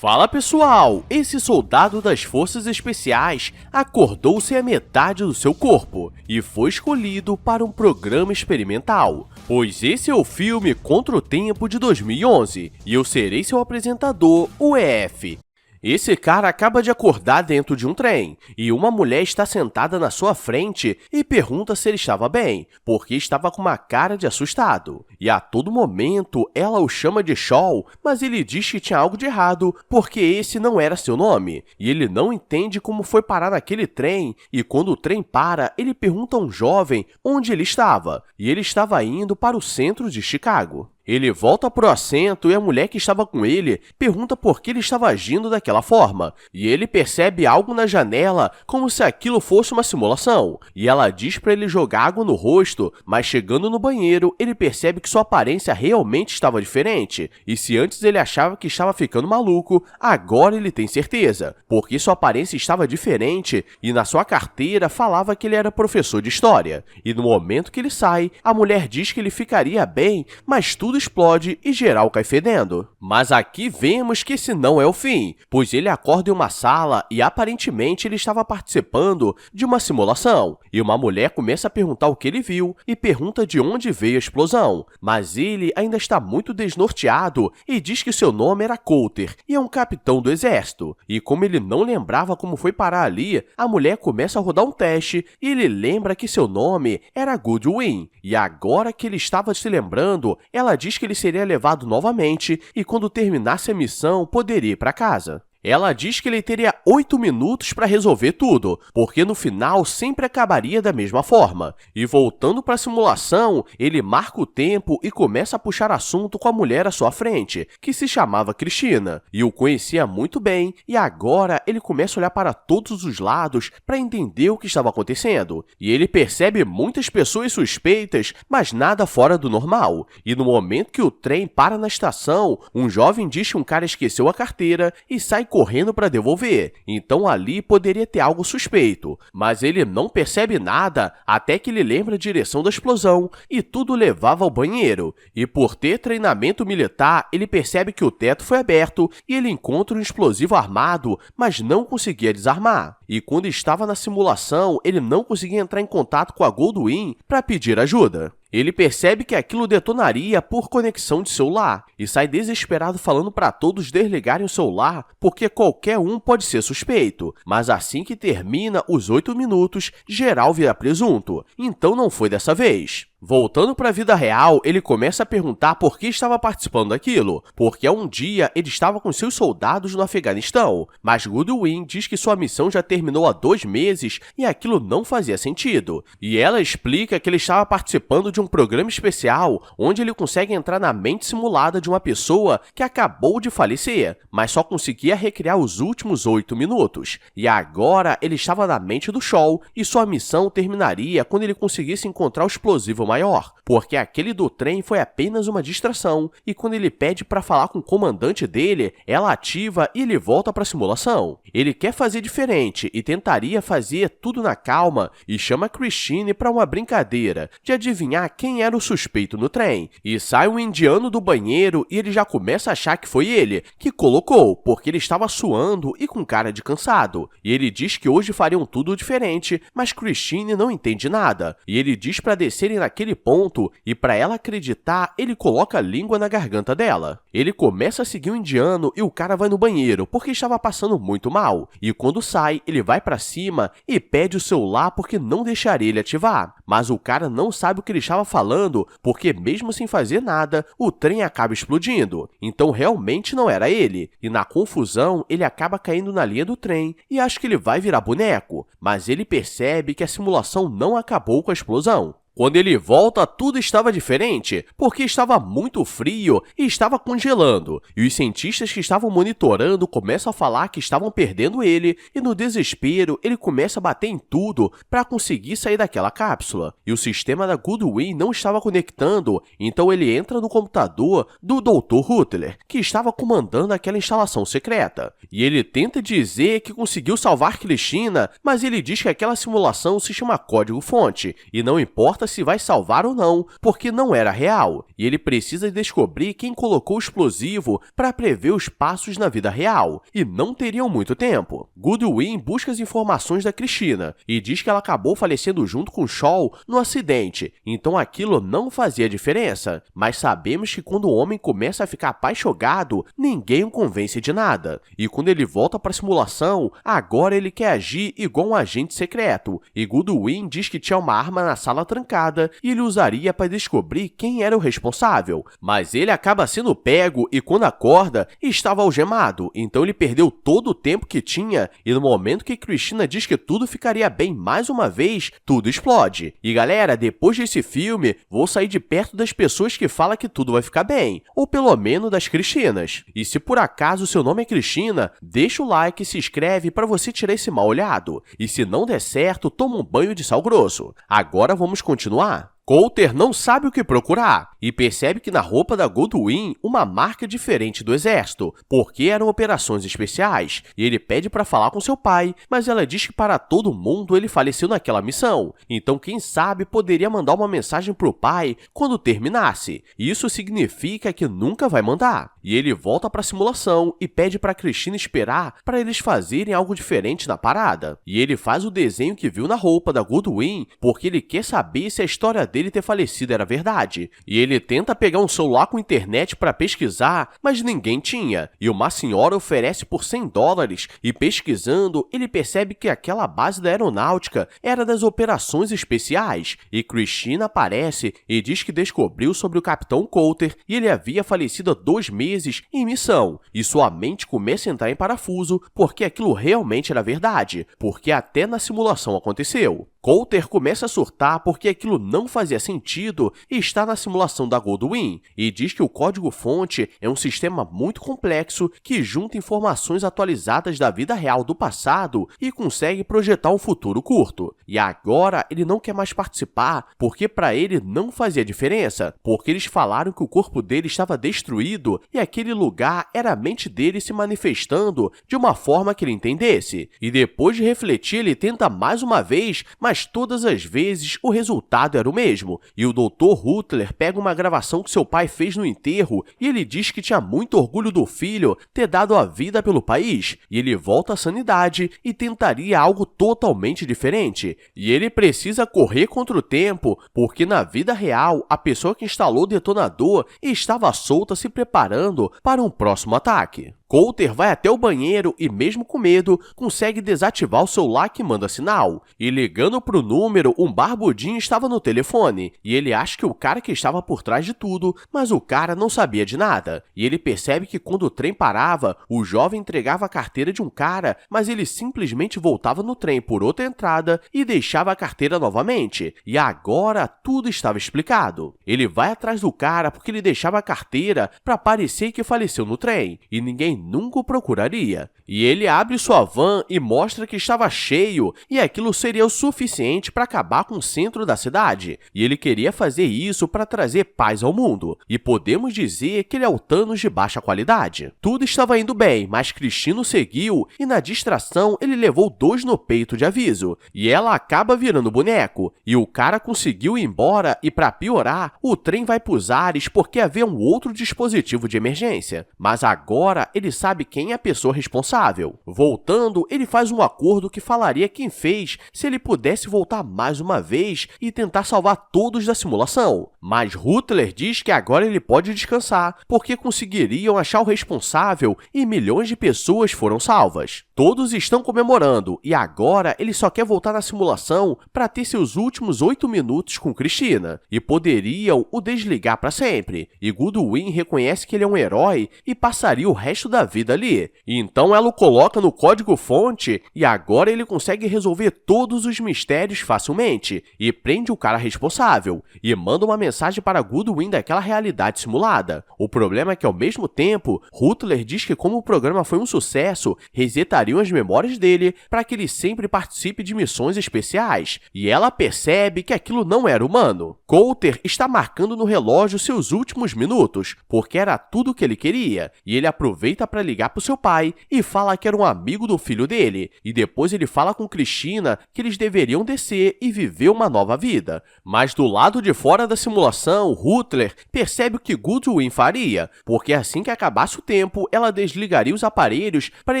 Fala pessoal, esse soldado das forças especiais acordou sem a metade do seu corpo e foi escolhido para um programa experimental, pois esse é o filme Contra o Tempo de 2011 e eu serei seu apresentador, o EF. Esse cara acaba de acordar dentro de um trem, e uma mulher está sentada na sua frente e pergunta se ele estava bem, porque estava com uma cara de assustado. E a todo momento ela o chama de Shaw, mas ele diz que tinha algo de errado, porque esse não era seu nome. E ele não entende como foi parar naquele trem, e quando o trem para, ele pergunta a um jovem onde ele estava, e ele estava indo para o centro de Chicago. Ele volta para o assento e a mulher que estava com ele pergunta por que ele estava agindo daquela forma. E ele percebe algo na janela como se aquilo fosse uma simulação. E ela diz para ele jogar água no rosto, mas chegando no banheiro, ele percebe que sua aparência realmente estava diferente. E se antes ele achava que estava ficando maluco, agora ele tem certeza, porque sua aparência estava diferente e na sua carteira falava que ele era professor de história. E no momento que ele sai, a mulher diz que ele ficaria bem, mas tudo explode e geral cai fedendo. Mas aqui vemos que esse não é o fim, pois ele acorda em uma sala e aparentemente ele estava participando de uma simulação. E uma mulher começa a perguntar o que ele viu e pergunta de onde veio a explosão. Mas ele ainda está muito desnorteado e diz que seu nome era Coulter e é um capitão do exército. E como ele não lembrava como foi parar ali, a mulher começa a rodar um teste e ele lembra que seu nome era Goodwin. E agora que ele estava se lembrando, ela diz que ele seria levado novamente e quando terminasse a missão poderia ir para casa. Ela diz que ele teria 8 minutos para resolver tudo, porque no final sempre acabaria da mesma forma. E voltando para a simulação, ele marca o tempo e começa a puxar assunto com a mulher à sua frente, que se chamava Cristina, e o conhecia muito bem, e agora ele começa a olhar para todos os lados para entender o que estava acontecendo. E ele percebe muitas pessoas suspeitas, mas nada fora do normal. E no momento que o trem para na estação, um jovem diz que um cara esqueceu a carteira e sai correndo para devolver, então ali poderia ter algo suspeito, mas ele não percebe nada até que ele lembra a direção da explosão e tudo levava ao banheiro, e por ter treinamento militar, ele percebe que o teto foi aberto e ele encontra um explosivo armado, mas não conseguia desarmar. E quando estava na simulação, ele não conseguia entrar em contato com a Goodwin para pedir ajuda. Ele percebe que aquilo detonaria por conexão de celular e sai desesperado falando para todos desligarem o celular porque qualquer um pode ser suspeito. Mas assim que termina os 8 minutos, geral vira presunto. Então não foi dessa vez. Voltando para a vida real, ele começa a perguntar por que estava participando daquilo, porque há um dia ele estava com seus soldados no Afeganistão, mas Goodwin diz que sua missão já terminou há 2 meses e aquilo não fazia sentido. E ela explica que ele estava participando de um programa especial onde ele consegue entrar na mente simulada de uma pessoa que acabou de falecer, mas só conseguia recriar os últimos 8 minutos. E agora ele estava na mente do Shaw e sua missão terminaria quando ele conseguisse encontrar o explosivo maior, porque aquele do trem foi apenas uma distração, e quando ele pede para falar com o comandante dele, ela ativa e ele volta para a simulação. Ele quer fazer diferente e tentaria fazer tudo na calma e chama Christine para uma brincadeira de adivinhar quem era o suspeito no trem. E sai um indiano do banheiro e ele já começa a achar que foi ele que colocou, porque ele estava suando e com cara de cansado. E ele diz que hoje fariam tudo diferente, mas Christine não entende nada. E ele diz para descerem naquele ponto e para ela acreditar, ele coloca a língua na garganta dela. Ele começa a seguir o indiano e o cara vai no banheiro porque estava passando muito mal. E quando sai, ele vai para cima e pede o celular porque não deixaria ele ativar. Mas o cara não sabe o que ele estava falando porque mesmo sem fazer nada, o trem acaba explodindo. Então realmente não era ele. E na confusão, ele acaba caindo na linha do trem e acha que ele vai virar boneco. Mas ele percebe que a simulação não acabou com a explosão. Quando ele volta, tudo estava diferente, porque estava muito frio e estava congelando, e os cientistas que estavam monitorando começam a falar que estavam perdendo ele, e no desespero ele começa a bater em tudo para conseguir sair daquela cápsula. E o sistema da Goodwin não estava conectando, então ele entra no computador do Dr. Rutler, que estava comandando aquela instalação secreta. E ele tenta dizer que conseguiu salvar Cristina, mas ele diz que aquela simulação se chama código-fonte, e não importa se vai salvar ou não, porque não era real, e ele precisa descobrir quem colocou o explosivo para prever os passos na vida real, e não teriam muito tempo. Goodwin busca as informações da Christina e diz que ela acabou falecendo junto com Shaw no acidente, então aquilo não fazia diferença, mas sabemos que quando o homem começa a ficar apaixonado, ninguém o convence de nada, e quando ele volta para a simulação, agora ele quer agir igual um agente secreto, e Goodwin diz que tinha uma arma na sala trancada e ele usaria para descobrir quem era o responsável, mas ele acaba sendo pego e quando acorda, estava algemado, então ele perdeu todo o tempo que tinha e no momento que Christina diz que tudo ficaria bem mais uma vez, tudo explode. E galera, depois desse filme, vou sair de perto das pessoas que falam que tudo vai ficar bem, ou pelo menos das Christinas. E se por acaso seu nome é Christina, deixa o like e se inscreve para você tirar esse mal olhado. E se não der certo, toma um banho de sal grosso. Agora vamos continuar? Coulter não sabe o que procurar e percebe que na roupa da Goodwin uma marca diferente do exército, porque eram operações especiais, e ele pede para falar com seu pai, mas ela diz que para todo mundo ele faleceu naquela missão, então quem sabe poderia mandar uma mensagem para o pai quando terminasse. Isso significa que nunca vai mandar, e ele volta para a simulação e pede para Christina esperar para eles fazerem algo diferente na parada, e ele faz o desenho que viu na roupa da Goodwin porque ele quer saber se a história dele ter falecido era verdade, e ele tenta pegar um celular com internet para pesquisar, mas ninguém tinha, e uma senhora oferece por $100, e pesquisando, ele percebe que aquela base da aeronáutica era das operações especiais, e Christina aparece e diz que descobriu sobre o Capitão Coulter e ele havia falecido há 2 meses em missão, e sua mente começa a entrar em parafuso porque aquilo realmente era verdade, porque até na simulação aconteceu. Coulter começa a surtar porque aquilo não fazia sentido e está na simulação da Goodwin, e diz que o código-fonte é um sistema muito complexo que junta informações atualizadas da vida real do passado e consegue projetar um futuro curto. E agora ele não quer mais participar porque para ele não fazia diferença, porque eles falaram que o corpo dele estava destruído e aquele lugar era a mente dele se manifestando de uma forma que ele entendesse. E depois de refletir, ele tenta mais uma vez, mas todas as vezes o resultado era o mesmo, e o Dr. Rutler pega uma gravação que seu pai fez no enterro e ele diz que tinha muito orgulho do filho ter dado a vida pelo país, e ele volta à sanidade e tentaria algo totalmente diferente. E ele precisa correr contra o tempo, porque na vida real, a pessoa que instalou o detonador estava solta se preparando para um próximo ataque. Coulter vai até o banheiro e, mesmo com medo, consegue desativar o celular que manda sinal. E ligando para o número, um barbudinho estava no telefone. E ele acha que o cara que estava por trás de tudo, mas o cara não sabia de nada. E ele percebe que quando o trem parava, o jovem entregava a carteira de um cara, mas ele simplesmente voltava no trem por outra entrada e deixava a carteira novamente. E agora tudo estava explicado. Ele vai atrás do cara porque ele deixava a carteira para parecer que faleceu no trem. E ninguém nunca o procuraria. E ele abre sua van e mostra que estava cheio e aquilo seria o suficiente para acabar com o centro da cidade. E ele queria fazer isso para trazer paz ao mundo. E podemos dizer que ele é o Thanos de baixa qualidade. Tudo estava indo bem, mas Christina seguiu e na distração ele levou 2 no peito de aviso. E ela acaba virando boneco. E o cara conseguiu ir embora e para piorar, o trem vai para os ares porque havia um outro dispositivo de emergência. Mas agora ele sabe quem é a pessoa responsável. Voltando, ele faz um acordo que falaria quem fez se ele pudesse voltar mais uma vez e tentar salvar todos da simulação. Mas Rutler diz que agora ele pode descansar, porque conseguiriam achar o responsável e milhões de pessoas foram salvas. Todos estão comemorando e agora ele só quer voltar na simulação para ter seus últimos 8 minutos com Christina e poderiam o desligar para sempre. E Goodwin reconhece que ele é um herói e passaria o resto da vida ali. Então ela o coloca no código-fonte e agora ele consegue resolver todos os mistérios facilmente e prende o cara responsável e manda uma mensagem para Goodwin daquela realidade simulada. O problema é que ao mesmo tempo, Rutler diz que como o programa foi um sucesso, resetariam as memórias dele para que ele sempre participe de missões especiais e ela percebe que aquilo não era humano. Coulter está marcando no relógio seus últimos minutos porque era tudo o que ele queria e ele aproveita para ligar pro seu pai e fala que era um amigo do filho dele, e depois ele fala com Cristina que eles deveriam descer e viver uma nova vida. Mas do lado de fora da simulação, Rutler percebe o que Goodwin faria, porque assim que acabasse o tempo, ela desligaria os aparelhos para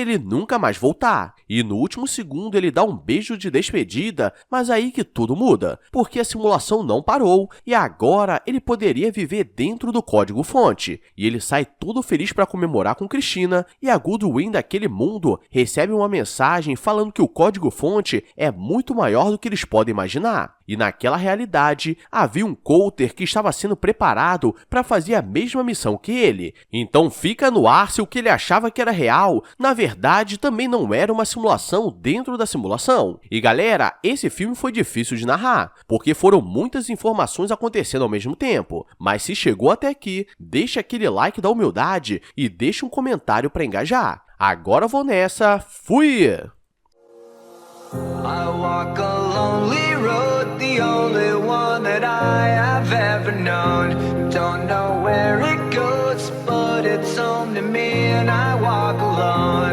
ele nunca mais voltar. E no último segundo ele dá um beijo de despedida, mas aí que tudo muda, porque a simulação não parou e agora ele poderia viver dentro do código-fonte. E ele sai todo feliz para comemorar com Cristina, e a Goodwin daquele mundo recebe uma mensagem falando que o código-fonte é muito maior do que eles podem imaginar. E naquela realidade, havia um Coulter que estava sendo preparado para fazer a mesma missão que ele. Então fica no ar se o que ele achava que era real, na verdade também não era uma simulação dentro da simulação. E galera, esse filme foi difícil de narrar, porque foram muitas informações acontecendo ao mesmo tempo. Mas se chegou até aqui, deixa aquele like da humildade e deixa um comentário para engajar. Agora vou nessa, fui! I walk a lonely road, the only one that I have ever known. Don't know where it goes, but it's home to me and I walk alone.